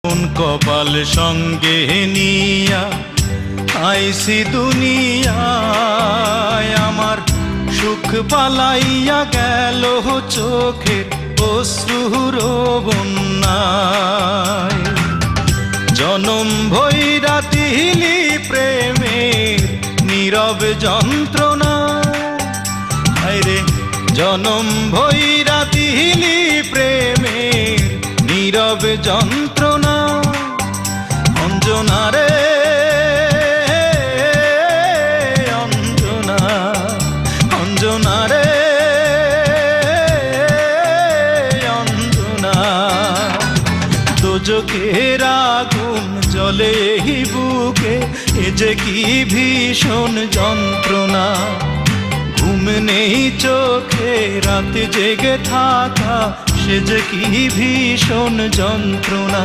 কোন কপাল সঙ্গে নিয়া আইসি দুনিয়ায়, আমার সুখ পালাইয়া গেল চোখের অশ্রুর বন্যায়। জনম ভৈরা দিলি প্রেমের নীরব যন্ত্রণা, আরে জনম ভৈরা দিলি প্রেমের নীরব যন্ত্রণা। অঞ্জনা রে অঞ্জনা, অঞ্জনা রে অঞ্জনা। দোজখের আগুন জ্বলে এই বুকে, এ যে কি ভীষণ যন্ত্রণা। ঘুম নেই চোখে রাত জেগে থাকা, সে যে কি ভীষণ যন্ত্রণা।